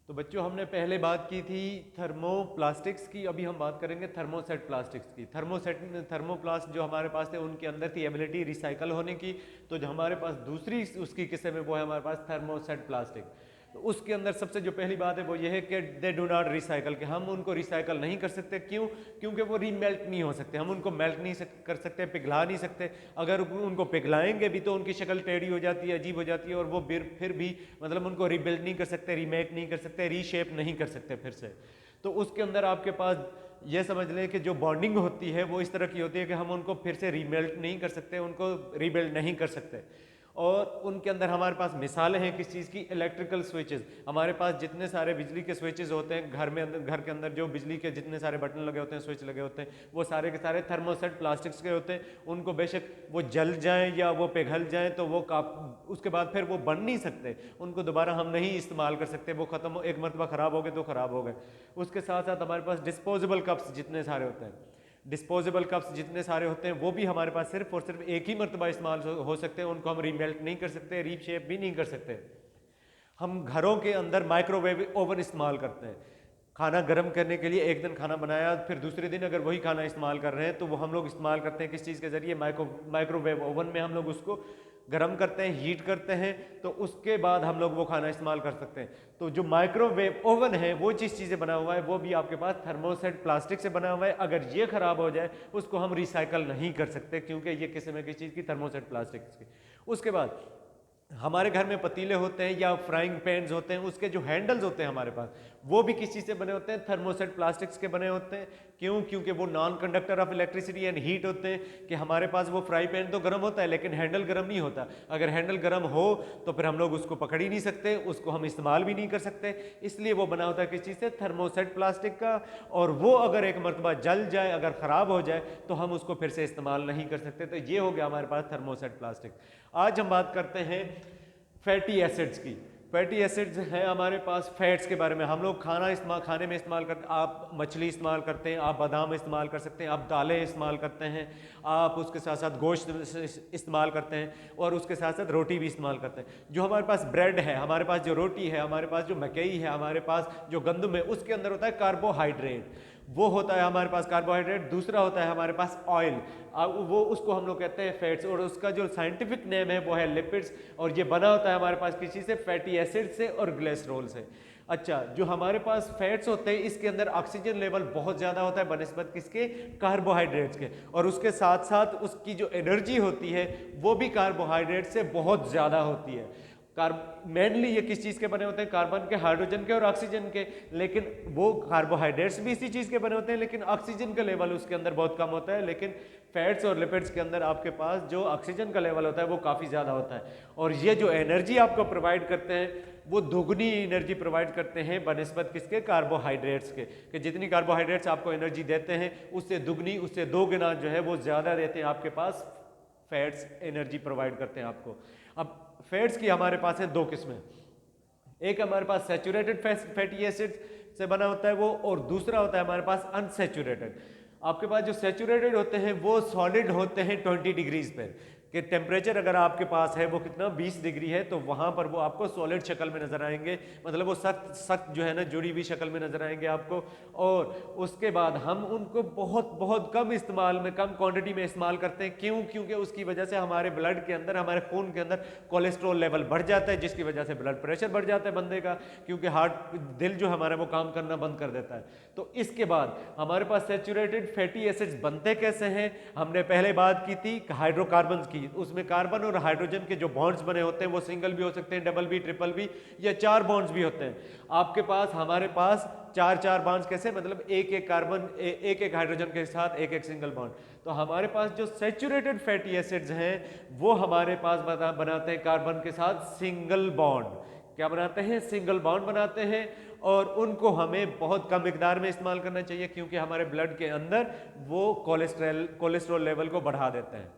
तो बच्चों हमने पहले बात की थी थर्मोप्लास्टिक्स की, अभी हम बात करेंगे थर्मोसेट प्लास्टिक्स की। थर्मोप्लास्ट जो हमारे पास थे उनके अंदर थी एबिलिटी रिसाइकल होने की, तो जो हमारे पास दूसरी उसकी किस्म है वो है हमारे पास थर्मोसेट प्लास्टिक। तो उसके अंदर सबसे जो पहली बात है वो ये है कि दे डू नॉट रिसाइकल, कि हम उनको रिसाइकल नहीं कर सकते। क्यों? क्योंकि वो रीमेल्ट नहीं हो सकते, हम उनको मेल्ट नहीं कर सकते, पिघला नहीं सकते। अगर उनको पिघलाएंगे भी तो उनकी शक्ल टेढ़ी हो जाती है, अजीब हो जाती है, और वो फिर भी मतलब उनको रीबिल्ड नहीं कर सकते, रीमेक नहीं कर सकते, रीशेप नहीं कर सकते फिर से। तो उसके अंदर आपके पास ये समझ लें कि जो बॉन्डिंग होती है वो इस तरह की होती है कि हम उनको फिर से रीमेल्ट नहीं कर सकते, उनको रीबिल्ड नहीं कर सकते। और उनके अंदर हमारे पास मिसालें हैं किस चीज़ की? Electrical switches. हमारे पास जितने सारे बिजली के स्विचेस होते हैं घर के अंदर जो बिजली के जितने सारे बटन लगे होते हैं, स्विच लगे होते हैं, वो सारे के सारे थर्मोसेट प्लास्टिक्स के होते हैं। उनको बेशक वो जल जाएं या वो पिघल जाएं तो वो उसके बाद फिर वो बन नहीं सकते, उनको दोबारा हम नहीं इस्तेमाल कर सकते, वो खत्म हो, एक मरतबा ख़राब हो गए तो ख़राब हो गए। उसके साथ साथ हमारे पास डिस्पोजेबल कप्स जितने सारे होते हैं, डिस्पोजेबल कप्स जितने सारे होते हैं वो भी हमारे पास सिर्फ और सिर्फ एक ही मरतबा इस्तेमाल हो सकते हैं, उनको हम रीमेल्ट नहीं कर सकते, रीशेप भी नहीं कर सकते। हम घरों के अंदर माइक्रोवेव ओवन इस्तेमाल करते हैं, खाना गर्म करने के लिए। एक दिन खाना बनाया, फिर दूसरे दिन अगर वही खाना इस्तेमाल कर रहे हैं तो वो हम लोग इस्तेमाल करते हैं किस चीज़ के ज़रिए? माइक्रोवेव ओवन में हम लोग उसको गर्म करते हैं, हीट करते हैं, तो उसके बाद हम लोग वो खाना इस्तेमाल कर सकते हैं। तो जो माइक्रोवेव ओवन है वो जिस चीज़ से बना हुआ है वो भी आपके पास थर्मोसेट प्लास्टिक से बना हुआ है। अगर ये ख़राब हो जाए उसको हम रिसाइकल नहीं कर सकते, क्योंकि ये किस्म है किस चीज़ की? थर्मोसेट प्लास्टिक की। उसके बाद हमारे घर में पतीले होते हैं या फ्राइंग पैन्स होते हैं, उसके जो हैंडल्स होते हैं हमारे पास वो भी किस चीज़ से बने होते हैं? थर्मोसेट प्लास्टिक्स के बने होते हैं। क्यों? क्योंकि वो non conductor of electricity and heat होते हैं, कि हमारे पास वो फ्राई पैन तो गर्म होता है लेकिन हैंडल गर्म नहीं होता। अगर हैंडल गर्म हो तो फिर हम लोग उसको पकड़ ही नहीं सकते, उसको हम इस्तेमाल भी नहीं कर सकते। इसलिए वो बना होता है किस चीज़ से? थर्मोसेट प्लास्टिक का। और वो अगर एक मरतबा जल जाए, अगर ख़राब हो जाए तो हम उसको फिर से इस्तेमाल नहीं कर सकते। तो ये हो गया हमारे पास थर्मोसेट प्लास्टिक। आज हम बात करते हैं फैटी एसिड्स की। फैटी एसिड्स हैं हमारे पास फैट्स के बारे में। हम लोग खाने में इस्तेमाल करते हैं, आप मछली इस्तेमाल करते हैं, आप बादाम इस्तेमाल कर सकते हैं, आप दालें इस्तेमाल करते हैं, आप उसके साथ साथ गोश्त इस्तेमाल करते हैं, और उसके साथ साथ रोटी भी इस्तेमाल करते हैं। जो हमारे पास ब्रेड है, हमारे पास जो रोटी है, हमारे पास जो मकई है, हमारे पास जो गंदम है, उसके अंदर होता है कार्बोहाइड्रेट, वो होता है हमारे पास कार्बोहाइड्रेट। दूसरा होता है हमारे पास ऑयल, वो उसको हम लोग कहते हैं फैट्स, और उसका जो साइंटिफिक नेम है वो है लिपिड्स। और ये बना होता है हमारे पास किसी से? फैटी एसिड से और ग्लिसरॉल से। अच्छा, जो हमारे पास फैट्स होते हैं इसके अंदर ऑक्सीजन लेवल बहुत ज़्यादा होता है बनिस्बत किसके? कार्बोहाइड्रेट्स के। और उसके साथ साथ उसकी जो एनर्जी होती है वो भी कार्बोहाइड्रेट से बहुत ज़्यादा होती है। मेनली ये किस चीज़ के बने होते हैं? कार्बन के, हाइड्रोजन के और ऑक्सीजन के। लेकिन वो कार्बोहाइड्रेट्स भी इसी चीज़ के बने होते हैं, लेकिन ऑक्सीजन का लेवल उसके अंदर बहुत कम होता है। लेकिन फैट्स और लिपिड्स के अंदर आपके पास जो ऑक्सीजन का लेवल होता है वो काफ़ी ज़्यादा होता है। और ये जो एनर्जी आपको प्रोवाइड करते हैं वो दुगनी एनर्जी प्रोवाइड करते हैं बनिस्बत किसके? कार्बोहाइड्रेट्स के। कि जितनी कार्बोहाइड्रेट्स आपको एनर्जी देते हैं उससे दुगनी, उससे दो गुना जो है वो ज़्यादा देते हैं आपके पास फैट्स एनर्जी प्रोवाइड करते हैं आपको। अब फैट्स की हमारे पास है दो किस्में। एक हमारे पास सैचुरेटेड फैटी एसिड से बना होता है वो, और दूसरा होता है हमारे पास अनसैचुरेटेड। आपके पास जो सैचुरेटेड होते हैं वो सॉलिड होते हैं 20 डिग्रीज पे, कि टेम्परेचर अगर आपके पास है वो कितना? 20 डिग्री है, तो वहाँ पर वो आपको सॉलिड शक्ल में नज़र आएंगे, मतलब वो सख्त सख्त जो है ना जुड़ी हुई शक्ल में नज़र आएंगे आपको। और उसके बाद हम उनको बहुत बहुत कम इस्तेमाल में, कम क्वांटिटी में इस्तेमाल करते हैं। क्यों? क्योंकि उसकी वजह से हमारे ब्लड के अंदर, हमारे खून के अंदर कोलेस्ट्रॉल लेवल बढ़ जाता है, जिसकी वजह से ब्लड प्रेशर बढ़ जाता है बंदे का, क्योंकि दिल जो हमारा वो काम करना बंद कर देता है। तो इसके बाद हमारे पास सैचुरेटेड फैटी एसिड्स बनते कैसे हैं? हमने पहले बात की थी हाइड्रोकार्बन की। उसमें कार्बन और हाइड्रोजन के जो बॉन्ड्स बने होते हैं वो सिंगल भी हो सकते हैं, डबल भी, ट्रिपल भी, या 4 बॉन्ड्स भी होते हैं। आपके पास, हमारे पास 4 बॉन्ड्स कैसे? मतलब एक एक कार्बन, एक एक हाइड्रोजन के साथ एक एक सिंगल बॉन्ड। तो हमारे पास जो सैचुरेटेड फैटी एसिड्स हैं वो हमारे पास बनाते हैं कार्बन के साथ सिंगल बॉन्ड। क्या बनाते हैं? सिंगल बॉन्ड बनाते हैं। और उनको हमें बहुत कम मिकदार में इस्तेमाल करना चाहिए, क्योंकि हमारे ब्लड के अंदर वो कोलेस्ट्रॉल लेवल को बढ़ा देते हैं।